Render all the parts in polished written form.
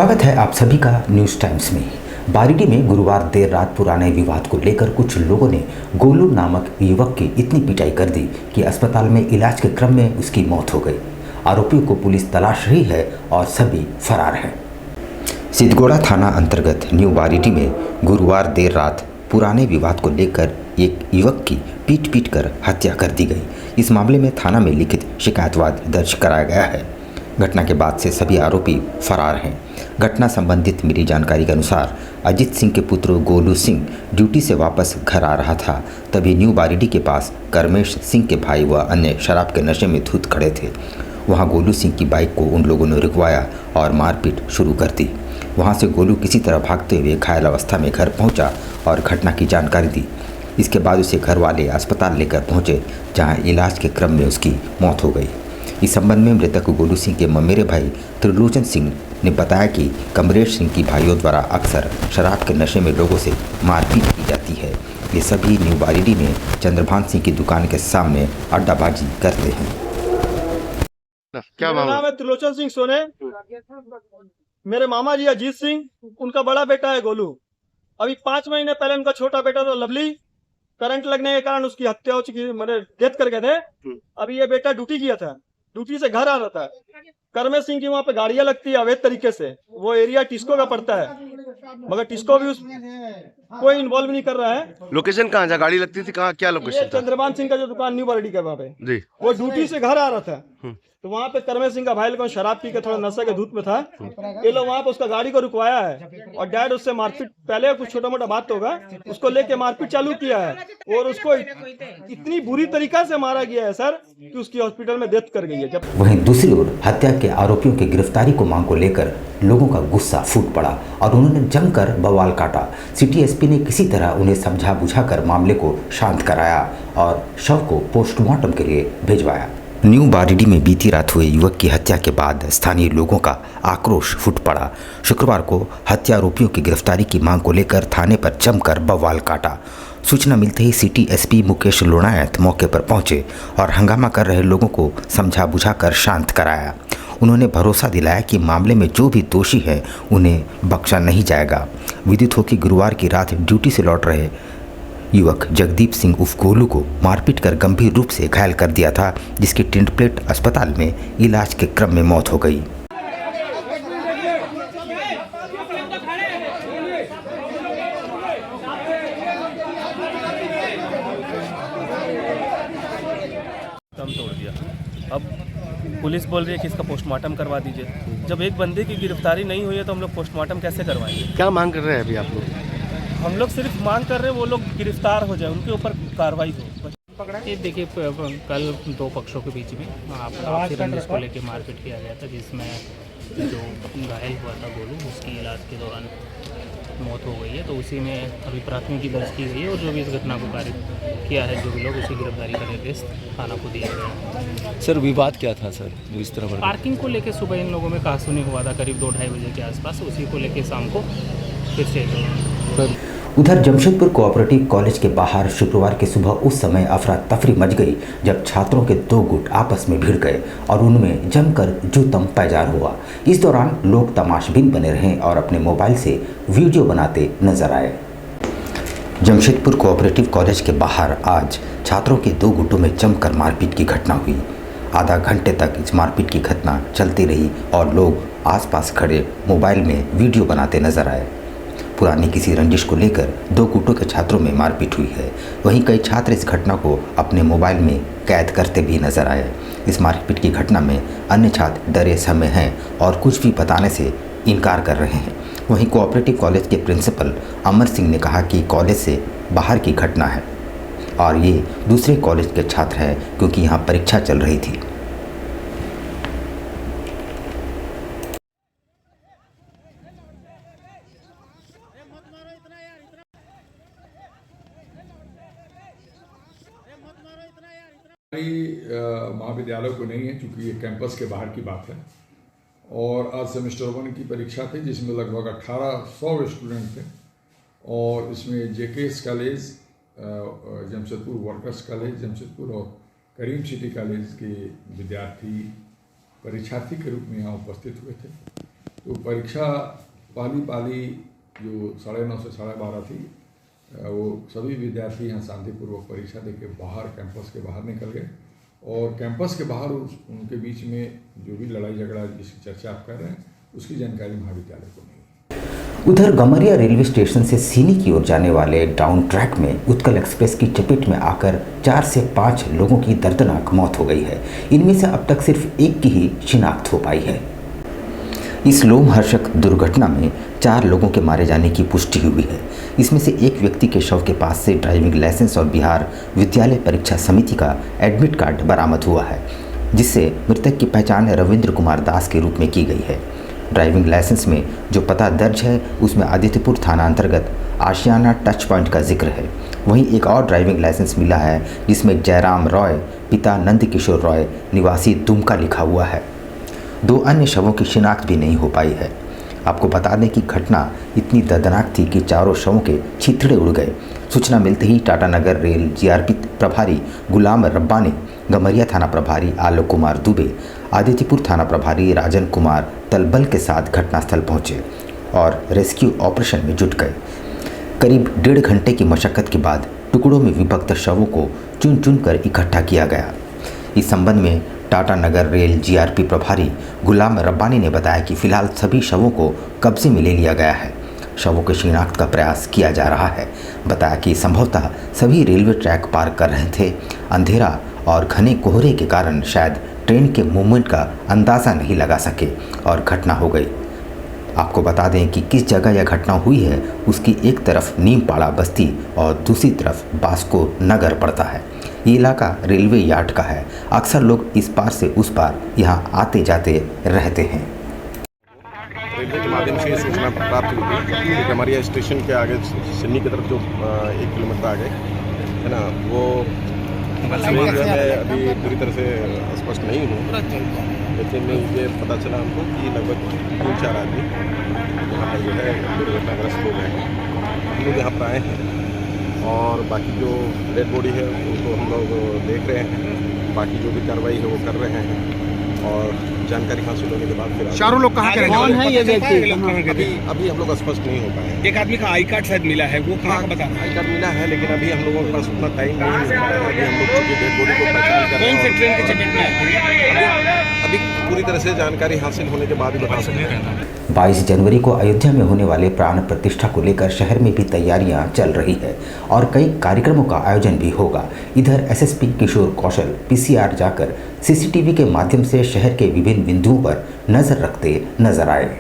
स्वागत है आप सभी का न्यूज़ टाइम्स में। बारिडी में गुरुवार देर रात पुराने विवाद को लेकर कुछ लोगों ने गोलू नामक युवक की इतनी पिटाई कर दी कि अस्पताल में इलाज के क्रम में उसकी मौत हो गई। आरोपियों को पुलिस तलाश रही है और सभी फरार हैं। सिद्धगोड़ा थाना अंतर्गत न्यू बारिडी में गुरुवार देर रात पुराने विवाद को लेकर एक युवक की पीट कर हत्या कर दी गई। इस मामले में थाना में लिखित शिकायतवाद दर्ज कराया गया है। घटना के बाद से सभी आरोपी फरार हैं। घटना संबंधित मिली जानकारी के अनुसार अजीत सिंह के पुत्र गोलू सिंह ड्यूटी से वापस घर आ रहा था, तभी न्यू बारिडी के पास करमेश सिंह के भाई व अन्य शराब के नशे में धुत खड़े थे। वहां गोलू सिंह की बाइक को उन लोगों ने रुकवाया और मारपीट शुरू कर दी। वहां से गोलू किसी तरह भागते हुए घायल अवस्था में घर पहुंचा और घटना की जानकारी दी। इसके बाद उसे घर वाले अस्पताल लेकर पहुंचे, जहां इलाज के क्रम में उसकी मौत हो गई। इस संबंध में मृतक गोलू सिंह के ममेरे भाई त्रिलोचन सिंह ने बताया कि कमरेश सिंह की भाइयों द्वारा अक्सर शराब के नशे में लोगों से मारपीट की जाती है। ये सभी न्यू बारिडी में चंद्रभान सिंह की दुकान के सामने अड्डाबाजी करते हैं। क्या नाम है? त्रिलोचन सिंह सोने। मेरे मामा जी अजीत सिंह, उनका बड़ा बेटा है गोलू। अभी 5 महीने पहले उनका छोटा बेटा था लवली, करंट लगने के कारण उसकी हत्या हो चुकी, मतलब डेथ कर गए थे। अभी ये बेटा ड्यूटी किया था, ड्यूटी से घर आ रहा था। करमेश सिंह की वहाँ पे गाड़ियां लगती है अवैध तरीके से। वो एरिया टिस्को का पड़ता है, मगर टिस्को भी उस कोई इन्वॉल्व नहीं कर रहा है। लोकेशन कहाँ जहाँ गाड़ी लगती थी, कहाँ क्या लोकेशन था? चंद्रभान सिंह का जो दुकान न्यू बारिडी का वहाँ पे जी। वो ड्यूटी से घर आ रहा था, तो वहाँ पे करमेश सिंह का भाई लोग शराब पी के थोड़ा नशे के धूत में था। ये लोग वहाँ पे उसका गाड़ी को रुकवाया है और डैड उससे मारपीट, पहले कुछ छोटा मोटा बात होगा, उसको लेके मारपीट चालू किया है और उसको इतनी बुरी तरीका से मारा गया है सर कि उसकी हॉस्पिटल में डेथ कर गई है। जब वहीं दूसरी ओर हत्या के आरोपियों की गिरफ्तारी को मांग को लेकर लोगों का गुस्सा फूट पड़ा और उन्होंने जमकर बवाल काटा। सिटी एसपी ने किसी तरह उन्हें समझा बुझाकर मामले को शांत कराया और शव को पोस्टमार्टम के लिए भिजवाया। न्यू बारिडी में बीती रात हुए युवक की हत्या के बाद स्थानीय लोगों का आक्रोश फूट पड़ा। शुक्रवार को हत्यारोपियों की गिरफ्तारी की मांग को लेकर थाने पर जमकर बवाल काटा। सूचना मिलते ही सिटी एसपी मुकेश लोनायत मौके पर पहुंचे और हंगामा कर रहे लोगों को समझा बुझाकर शांत कराया। उन्होंने भरोसा दिलाया कि मामले में जो भी दोषी है उन्हें बख्शा नहीं जाएगा। विदित हो कि गुरुवार की रात ड्यूटी से लौट रहे युवक जगदीप सिंह उर्फ गोलू को मारपीट कर गंभीर रूप से घायल कर दिया था, जिसकी टिंटप्लेट अस्पताल में इलाज के क्रम में मौत हो गई। दम तोड़ दिया। अब पुलिस बोल रही है कि इसका पोस्टमार्टम करवा दीजिए। जब एक बंदे की गिरफ्तारी नहीं हुई है तो हम लोग पोस्टमार्टम कैसे करवाएंगे? क्या मांग कर रहे हैं अभी आप लोग? हम लोग सिर्फ मांग कर रहे हैं वो लोग गिरफ्तार हो जाए, उनके ऊपर कार्रवाई हो। ये देखिए, कल 2 पक्षों के बीच में आपसी रंजिश को लेकर मारपीट किया गया था, जिसमें जो घायल हुआ था गोलू, उसकी इलाज के दौरान मौत हो गई है। तो उसी में अभी प्राथमिकी दर्ज की गई है और जो भी इस घटना को पारित किया है, जो भी लोग उसी गिरफ्तारी का निर्देश थाना को दिया गया है। सर विवाद क्या था सर, जो इस तरह पार्किंग को लेकर सुबह इन लोगों में कहासुनी हुआ था करीब 2-2:30 बजे के आसपास। उसी को लेकर शाम को फिर से उधर जमशेदपुर कोऑपरेटिव कॉलेज के बाहर शुक्रवार की सुबह उस समय अफरा तफरी मच गई जब छात्रों के 2 गुट आपस में भिड़ गए और उनमें जमकर जूतम पैजार हुआ। इस दौरान लोग तमाशबीन बने रहे और अपने मोबाइल से वीडियो बनाते नजर आए। जमशेदपुर कोऑपरेटिव कॉलेज के बाहर आज छात्रों के 2 गुटों में जमकर मारपीट की घटना हुई। आधा घंटे तक इस मारपीट की घटना चलती रही और लोग आसपास खड़े मोबाइल में वीडियो बनाते नजर आए। पुरानी किसी रंजिश को लेकर 2 गुटों के छात्रों में मारपीट हुई है। वहीं कई छात्र इस घटना को अपने मोबाइल में कैद करते भी नजर आए। इस मारपीट की घटना में अन्य छात्र डरे समय हैं और कुछ भी बताने से इनकार कर रहे हैं। वहीं कोऑपरेटिव कॉलेज के प्रिंसिपल अमर सिंह ने कहा कि कॉलेज से बाहर की घटना है और ये दूसरे कॉलेज के छात्र हैं क्योंकि यहाँ परीक्षा चल रही थी। महाविद्यालय को नहीं है, क्योंकि ये कैंपस के बाहर की बात है। और आज सेमेस्टर 1 की परीक्षा थी, जिसमें लगभग 1800 स्टूडेंट थे और इसमें JKS college, Jamshedpur workers college Jamshedpur और करीम सिटी कॉलेज के विद्यार्थी परीक्षार्थी के रूप में यहाँ उपस्थित हुए थे। तो परीक्षा पहली पाली जो 9:30 से 12:30 थी, वो सभी विद्यार्थी यहाँ शांतिपूर्वक परीक्षा देके बाहर कैंपस के बाहर निकल गए और कैंपस के बाहर उनके बीच में जो भी लड़ाई झगड़ा जिसकी चर्चा आप कर रहे हैं उसकी जानकारी महाविद्यालय को नहीं। उधर गमरिया रेलवे स्टेशन से सीनी की ओर जाने वाले डाउन ट्रैक में उत्कल एक्सप्रेस की चपेट में आकर 4 से 5 लोगों की दर्दनाक मौत हो गई है। इनमें से अब तक सिर्फ एक की ही शिनाख्त हो पाई है। इस लोमहर्षक दुर्घटना में 4 लोगों के मारे जाने की पुष्टि हुई है। इसमें से एक व्यक्ति के शव के पास से ड्राइविंग लाइसेंस और बिहार विद्यालय परीक्षा समिति का एडमिट कार्ड बरामद हुआ है, जिससे मृतक की पहचान रविंद्र कुमार दास के रूप में की गई है। ड्राइविंग लाइसेंस में जो पता दर्ज है उसमें आदित्यपुर थाना अंतर्गत आशियाना टच पॉइंट का जिक्र है। वहीं एक और ड्राइविंग लाइसेंस मिला है जिसमें जयराम रॉय पिता नंद किशोर रॉय निवासी दुमका लिखा हुआ है। 2 अन्य शवों की शिनाख्त भी नहीं हो पाई है। आपको बता दें कि घटना इतनी दर्दनाक थी कि चारों शवों के छिथड़े उड़ गए। सूचना मिलते ही टाटानगर रेल जीआरपी प्रभारी गुलाम रब्बानी, गमरिया थाना प्रभारी आलोक कुमार दुबे, आदित्यपुर थाना प्रभारी राजन कुमार तलबल के साथ घटनास्थल पहुंचे और रेस्क्यू ऑपरेशन में जुट गए। करीब 1.5 घंटे की मशक्कत के बाद टुकड़ों में विभक्त शवों को चुन चुन कर इकट्ठा किया गया। इस संबंध में टाटानगर रेल जीआरपी प्रभारी गुलाम रब्बानी ने बताया कि फिलहाल सभी शवों को कब्जे में ले लिया गया है। शवों के शिनाख्त का प्रयास किया जा रहा है। बताया कि संभवतः सभी रेलवे ट्रैक पार कर रहे थे। अंधेरा और घने कोहरे के कारण शायद ट्रेन के मूवमेंट का अंदाज़ा नहीं लगा सके और घटना हो गई। आपको बता दें कि किस जगह यह घटना हुई है उसकी एक तरफ नीमपाड़ा बस्ती और दूसरी तरफ बास्को नगर पड़ता है। ये इलाका रेलवे यार्ड का है। अक्सर लोग इस पार से उस पार यहाँ आते जाते रहते हैं। रेलवे के माध्यम से सूचना प्राप्त हुई कि गमरिया स्टेशन के आगे सिन्नी की तरफ जो 1 किलोमीटर आगे है ना, वो ट्रेन जो है अभी पूरी तरह से स्पष्ट नहीं हूँ, लेकिन ये पता चला हमको कि लगभग 3-4 आदमी यहाँ पर जो है दुर्घटनाग्रस्त हो गए हैं। हम लोग यहाँ पर आए हैं और बाकी जो डेड बॉडी है उनको हम लोग देख रहे हैं। बाकी जो भी कार्रवाई है वो कर रहे हैं और जानकारी हासिल होने के बाद फिर चारों लोग कहाँ के रहने वाले हैं? ये व्यक्ति अभी हम लोग स्पष्ट नहीं हो पाए। एक आदमी का आई कार्ड शायद मिला है, वो कहाँ का बता रहा है? आई कार्ड मिला है, लेकिन अभी हम लोगों के पास उतना टाइम नहीं मिल पाया है। अभी हम लोग चूँकि डेड बॉडी को पहचान कर रहे हैं। ट्रेन के चपेट में अभी पूरी तरह से जानकारी हासिल होने के बाद ही बता सकते हैं। 22 जनवरी को अयोध्या में होने वाले प्राण प्रतिष्ठा को लेकर शहर में भी तैयारियां चल रही है और कई कार्यक्रमों का आयोजन भी होगा। इधर एसएसपी किशोर कौशल पीसीआर जाकर सीसीटीवी के माध्यम से शहर के विभिन्न बिंदुओं पर नजर रखते नजर आए।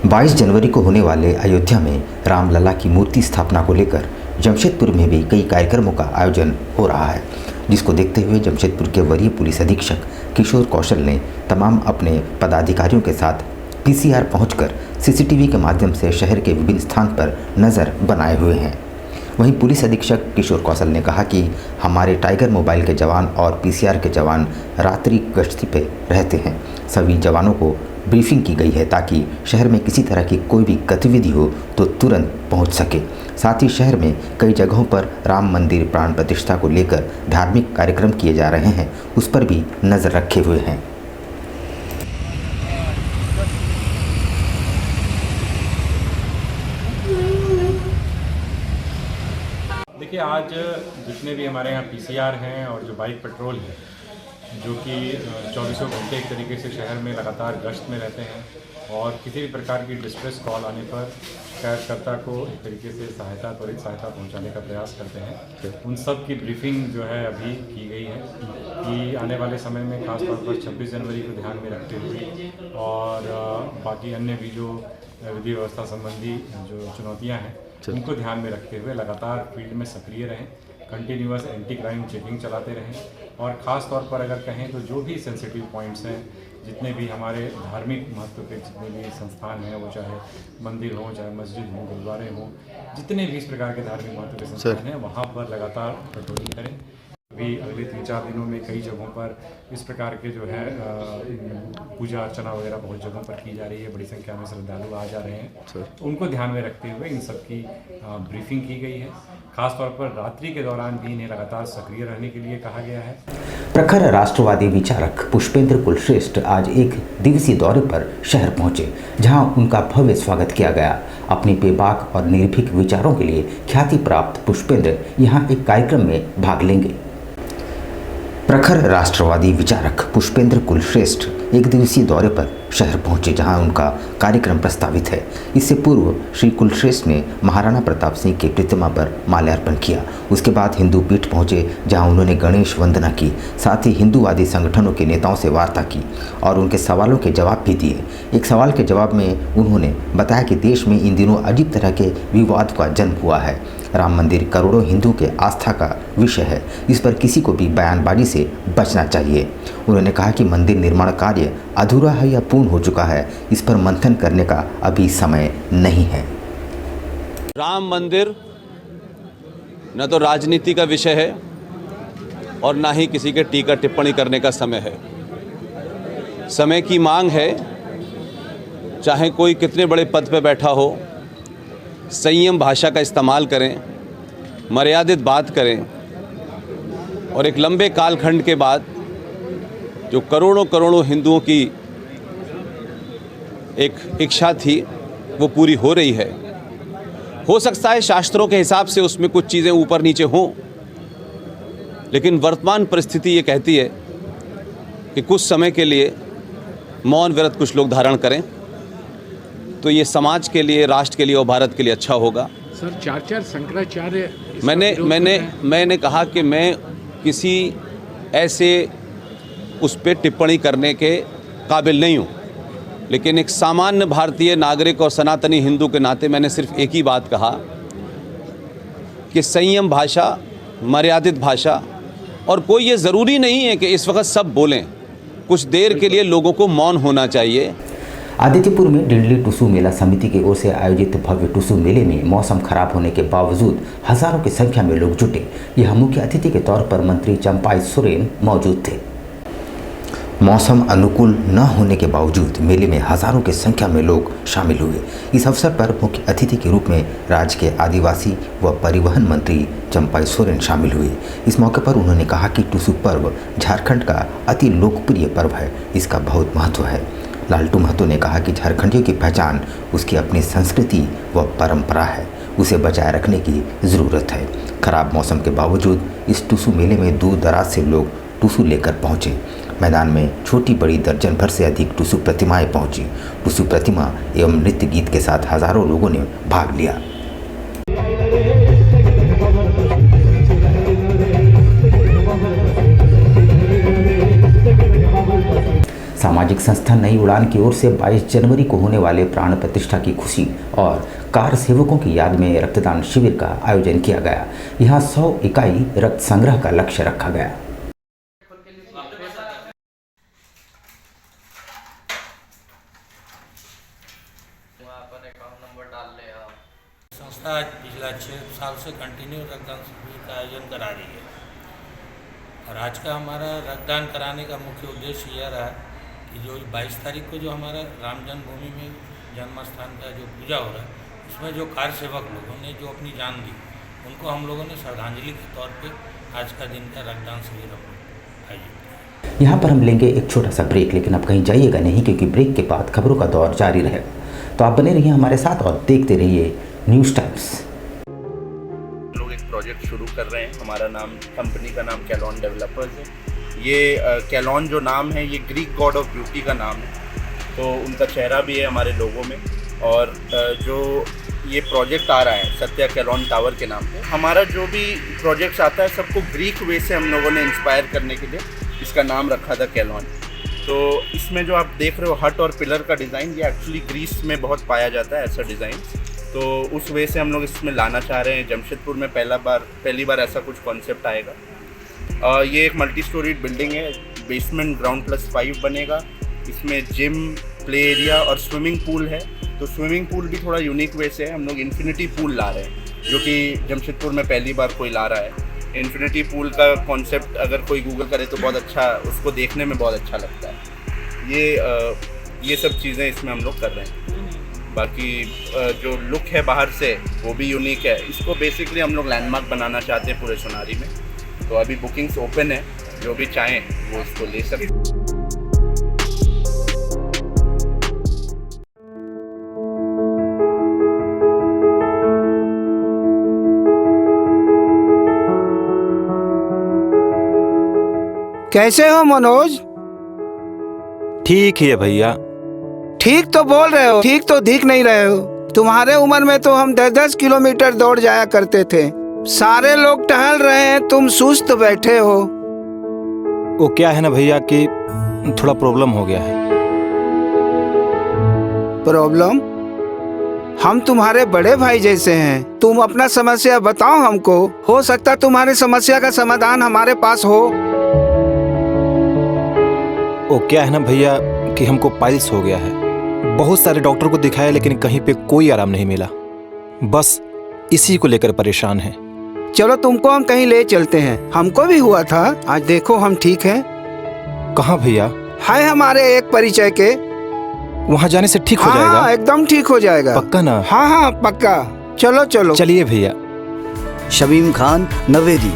22 जनवरी को होने वाले अयोध्या में रामलला की मूर्ति स्थापना को लेकर जमशेदपुर में भी कई कार्यक्रमों का आयोजन हो रहा है, जिसको देखते हुए जमशेदपुर के वरीय पुलिस अधीक्षक किशोर कौशल ने तमाम अपने पदाधिकारियों के साथ पीसीआर पहुंचकर सीसीटीवी के माध्यम से शहर के विभिन्न स्थान पर नज़र बनाए हुए हैं। वहीं पुलिस अधीक्षक किशोर कौशल ने कहा कि हमारे टाइगर मोबाइल के जवान और पीसीआर के जवान रात्रि गश्ती पे रहते हैं। सभी जवानों को ब्रीफिंग की गई है ताकि शहर में किसी तरह की कोई भी गतिविधि हो तो तुरंत पहुंच सके। साथ ही शहर में कई जगहों पर राम मंदिर प्राण प्रतिष्ठा को लेकर धार्मिक कार्यक्रम किए जा रहे हैं, उस पर भी नज़र रखे हुए हैं। देखिए, आज जितने भी हमारे यहाँ पीसीआर हैं और जो बाइक पेट्रोल है, जो कि 24 घंटे एक तरीके से शहर में लगातार गश्त में रहते हैं और किसी भी प्रकार की डिस्ट्रेस कॉल आने पर शिकायतकर्ता को एक तरीके से त्वरित सहायता पहुंचाने का प्रयास करते हैं। उन सब की ब्रीफिंग जो है अभी की गई है कि आने वाले समय में खासतौर पर 26 जनवरी को ध्यान में रखते हुए और बाकी अन्य भी जो विधि व्यवस्था संबंधी जो चुनौतियाँ हैं उनको ध्यान में रखते हुए लगातार फील्ड में सक्रिय रहें, कंटिन्यूअस एंटी क्राइम चेकिंग चलाते रहें और ख़ास तौर पर अगर कहें तो जो भी सेंसिटिव पॉइंट्स हैं, जितने भी हमारे धार्मिक महत्व के जितने भी संस्थान हैं, वो चाहे मंदिर हों, चाहे मस्जिद हों, गुरुद्वारे हों, जितने भी इस प्रकार के धार्मिक महत्व के संस्थान हैं, वहाँ पर लगातार पेट्रोलिंग करें। अभी अगले 3-4 दिनों में कई जगहों पर इस प्रकार के जो है पूजा अर्चना वगैरह बहुत जगहों पर की जा रही है। बड़ी संख्या में श्रद्धालु आ जा रहे हैं। उनको ध्यान में रखते हुए इन सब की ब्रीफिंग की गई है। खासतौर पर रात्रि के दौरान भी इन्हें लगातार सक्रिय रहने के लिए कहा गया है। प्रखर राष्ट्रवादी विचारक पुष्पेंद्र कुलश्रेष्ठ आज एक दिवसीय दौरे पर शहर पहुंचे, जहां उनका भव्य स्वागत किया गया। अपनी बेबाक और निर्भीक विचारों के लिए ख्याति प्राप्त पुष्पेंद्र यहां एक कार्यक्रम में भाग लेंगे। प्रखर राष्ट्रवादी विचारक पुष्पेंद्र कुलश्रेष्ठ एक दिवसीय दौरे पर शहर पहुंचे, जहां उनका कार्यक्रम प्रस्तावित है। इससे पूर्व श्री कुलश्रेष्ठ ने महाराणा प्रताप सिंह की प्रतिमा पर माल्यार्पण किया। उसके बाद हिंदू पीठ पहुंचे, जहां उन्होंने गणेश वंदना की। साथ ही हिंदूवादी संगठनों के नेताओं से वार्ता की और उनके सवालों के जवाब भी दिए। एक सवाल के जवाब में उन्होंने बताया कि देश में इन दिनों अजीब तरह के विवाद का जन्म हुआ है। राम मंदिर करोड़ों हिंदू के आस्था का विषय है, इस पर किसी को भी बयानबाजी से बचना चाहिए। उन्होंने कहा कि मंदिर निर्माण कार्य अधूरा है या पूर्ण हो चुका है, इस पर मंथन करने का अभी समय नहीं है। राम मंदिर न तो राजनीति का विषय है और ना ही किसी के टीका टिप्पणी करने का समय है। समय की मांग है, चाहे कोई कितने बड़े पद पर बैठा हो, संयम भाषा का इस्तेमाल करें, मर्यादित बात करें और एक लंबे कालखंड के बाद जो करोड़ों करोड़ों हिंदुओं की एक इच्छा थी वो पूरी हो रही है। हो सकता है शास्त्रों के हिसाब से उसमें कुछ चीज़ें ऊपर नीचे हों, लेकिन वर्तमान परिस्थिति ये कहती है कि कुछ समय के लिए मौन व्रत कुछ लोग धारण करें, तो ये समाज के लिए, राष्ट्र के लिए और भारत के लिए अच्छा होगा। सर, 4 शंकराचार्य मैंने कहा कि मैं किसी ऐसे उस पर टिप्पणी करने के काबिल नहीं हूँ, लेकिन एक सामान्य भारतीय नागरिक और सनातनी हिंदू के नाते मैंने सिर्फ एक ही बात कहा कि संयम भाषा, मर्यादित भाषा, और कोई ये ज़रूरी नहीं है कि इस वक्त सब बोलें। कुछ देर के लिए लोगों को मौन होना चाहिए। आदित्यपुर में डिंडली टुसू मेला समिति की ओर से आयोजित भव्य टुसू मेले में मौसम खराब होने के बावजूद हजारों की संख्या में लोग जुटे। यह मुख्य अतिथि के तौर पर मंत्री चंपाई सोरेन मौजूद थे। मौसम अनुकूल न होने के बावजूद मेले में हजारों की संख्या में लोग शामिल हुए। इस अवसर पर मुख्य अतिथि के रूप में राज्य के आदिवासी व परिवहन मंत्री चंपाई सोरेन शामिल हुए। इस मौके पर उन्होंने कहा कि टुसू पर्व झारखंड का अति लोकप्रिय पर्व है, इसका बहुत महत्व है। लालटू महतो ने कहा कि झारखंडियों की पहचान उसकी अपनी संस्कृति व परंपरा है, उसे बचाए रखने की ज़रूरत है। खराब मौसम के बावजूद इस टुसू मेले में दूर दराज से लोग टुसू लेकर पहुंचे। मैदान में छोटी बड़ी दर्जन भर से अधिक टुसू प्रतिमाएं पहुंची। टुसू प्रतिमा एवं नृत्य गीत के साथ हजारों लोगों ने भाग लिया। सामाजिक संस्था नई उड़ान की ओर से 22 जनवरी को होने वाले प्राण प्रतिष्ठा की खुशी और कार सेवकों की याद में रक्तदान शिविर का आयोजन किया गया। यहां 100 इकाई रक्त संग्रह का लक्ष्य रखा गया। संस्था आज पिछला 6 साल से कंटिन्यू रक्तदान शिविर का आयोजन करा रही है और आज का हमारा रक्तदान कराने का मुख्य उद्देश्य यह रहा कि जो 22 तारीख को जो हमारा राम जन्मभूमि में जन्म स्थान का जो पूजा हो रहा है, उसमें जो कार सेवक लोगों ने जो अपनी जान दी, उनको हम लोगों ने श्रद्धांजलि के तौर पे आज का दिन का रक्तदान शिविर हम लोग आयोजित किया। यहाँ पर हम लेंगे एक छोटा सा ब्रेक, लेकिन अब कहीं जाइएगा नहीं, क्योंकि ब्रेक के बाद खबरों का दौर जारी रहेगा। तो आप बने रहिए हमारे साथ और देखते रहिए न्यूज़ टाइम्स। लोग एक प्रोजेक्ट शुरू कर रहे हैं। हमारा नाम, कंपनी का नाम कैलॉन डेवलपर्स है। ये कैलॉन जो नाम है, ये ग्रीक गॉड ऑफ ब्यूटी का नाम है, तो उनका चेहरा भी है हमारे लोगों में। और जो ये प्रोजेक्ट आ रहा है सत्या कैलॉन टावर के नाम पे, हमारा जो भी प्रोजेक्ट्स आता है सबको ग्रीक वे से हम लोगों ने इंस्पायर करने के लिए इसका नाम रखा था कैलॉन। तो इसमें जो आप देख रहे हो हट और पिलर का डिज़ाइन, ये एक्चुअली ग्रीस में बहुत पाया जाता है ऐसा डिज़ाइन। तो उस वे से हम लोग इसमें लाना चाह रहे हैं। जमशेदपुर में पहली बार ऐसा कुछ कॉन्सेप्ट आएगा। ये एक मल्टी स्टोरीड बिल्डिंग है, बेसमेंट ग्राउंड +5 बनेगा। इसमें जिम, प्ले एरिया और स्विमिंग पूल है। तो स्विमिंग पूल भी थोड़ा यूनिक वे से है, हम लोग इन्फिनिटी पूल ला रहे हैं, जो कि जमशेदपुर में पहली बार कोई ला रहा है। इन्फिनिटी पूल का कॉन्सेप्ट अगर कोई गूगल करे तो बहुत अच्छा, उसको देखने में बहुत अच्छा लगता है। ये सब चीज़ें इसमें हम लोग कर रहे हैं। बाकी जो लुक है बाहर से वो भी यूनिक है। इसको बेसिकली हम लोग लैंडमार्क बनाना चाहते हैं पूरे सोनारी में। तो अभी बुकिंग्स ओपन है, जो भी चाहें वो इसको ले सकते। कैसे हो मनोज? ठीक ही है भैया। ठीक तो बोल रहे हो, ठीक तो दिख नहीं रहे हो। तुम्हारे उम्र में तो हम 10-10 किलोमीटर दौड़ जाया करते थे। सारे लोग टहल रहे हैं, तुम सुस्त बैठे हो। वो क्या है ना भैया कि थोड़ा प्रॉब्लम हो गया है। प्रॉब्लम? हम तुम्हारे बड़े भाई जैसे हैं, तुम अपना समस्या बताओ हमको। हो सकता तुम्हारी समस्या का समाधान हमारे पास हो। वो क्या है ना भैया कि हमको पाइल्स हो गया है। बहुत सारे डॉक्टर को दिखाया लेकिन कहीं पे कोई आराम नहीं मिला। बस इसी को लेकर परेशान हैं। चलो तुमको हम कहीं ले चलते हैं, हमको भी हुआ था। आज देखो हम ठीक हैं। कहाँ भैया? है हमारे एक परिचय के। वहाँ जाने से ठीक हो जाएगा? हाँ, एकदम ठीक हो जाएगा। पक्का ना? हाँ हाँ पक्का। चलो चलो चलिए भैया। शमीम खान नवेदी,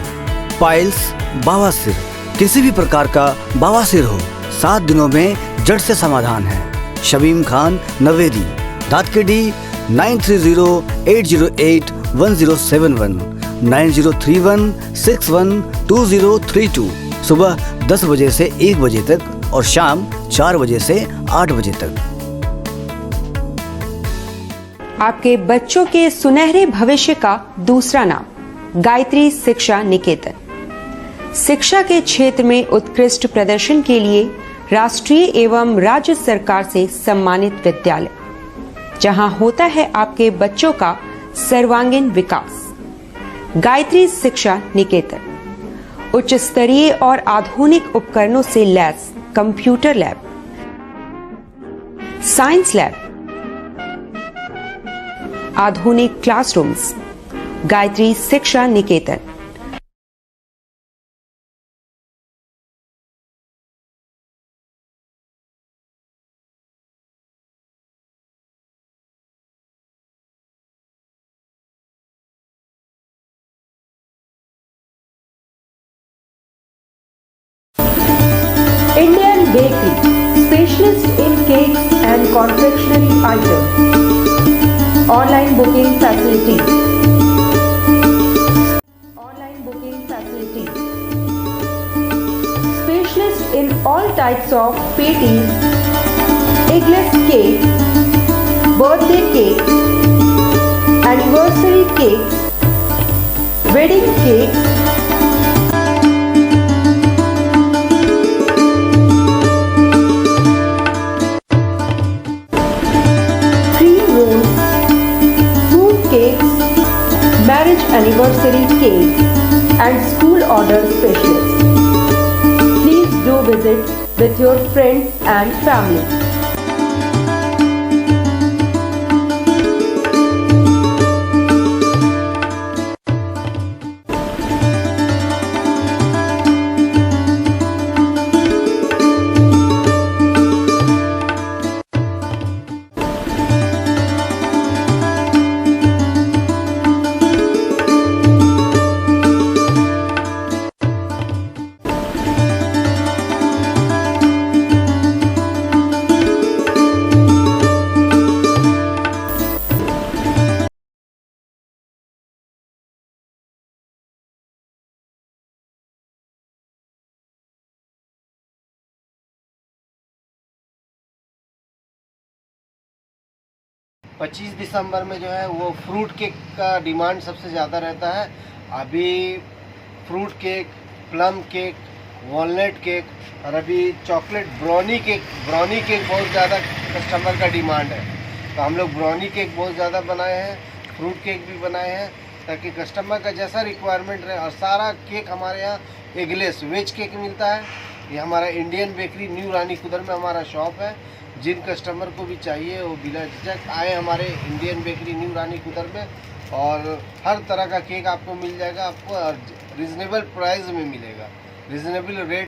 पाइल्स, बवासीर, किसी भी प्रकार का बवासीर हो 7 दिनों में जड़ से समाधान है। शमीम खान नवेदी, दादकेडी 9308081071 9031612032। सुबह 10 बजे से 1 बजे तक और शाम 4 बजे से 8 बजे तक। आपके बच्चों के सुनहरे भविष्य का दूसरा नाम गायत्री शिक्षा निकेतन। शिक्षा के क्षेत्र में उत्कृष्ट प्रदर्शन के लिए राष्ट्रीय एवं राज्य सरकार से सम्मानित विद्यालय, जहां होता है आपके बच्चों का सर्वांगीण विकास। गायत्री शिक्षा निकेतन उच्च स्तरीय और आधुनिक उपकरणों से lace computer lab, science lab, आधुनिक क्लासरूम्स। गायत्री शिक्षा निकेतन। Indian Bakery, specialist in cakes and confectionery items. Online booking facility. Online booking facility. Specialist in all types of patties, eggless cake, birthday cake, anniversary cakes, wedding cakes. Marriage anniversary cake and school order specialist. Please do visit with your friends and family. पच्चीस दिसंबर में जो है वो fruit cake का demand सबसे ज़्यादा रहता है। अभी fruit cake, plum cake, walnut cake और अभी चॉकलेट ब्राउनी केक बहुत ज़्यादा कस्टमर का डिमांड है। तो हम लोग ब्राउनी केक बहुत ज़्यादा बनाए हैं, फ्रूट केक भी बनाए हैं ताकि कस्टमर का जैसा रिक्वायरमेंट रहे। और सारा केक हमारे यहाँ एगलेस वेज केक मिलता है। ये हमारा इंडियन बेकरी न्यू रानी कुदर में हमारा शॉप है। जिन कस्टमर को भी चाहिए वो बिना झिझक आए हमारे इंडियन बेकरी न्यू रानी कुदर में और हर तरह का केक आपको मिल जाएगा, आपको रिजनेबल प्राइस में मिलेगा, रिजनेबल रेट।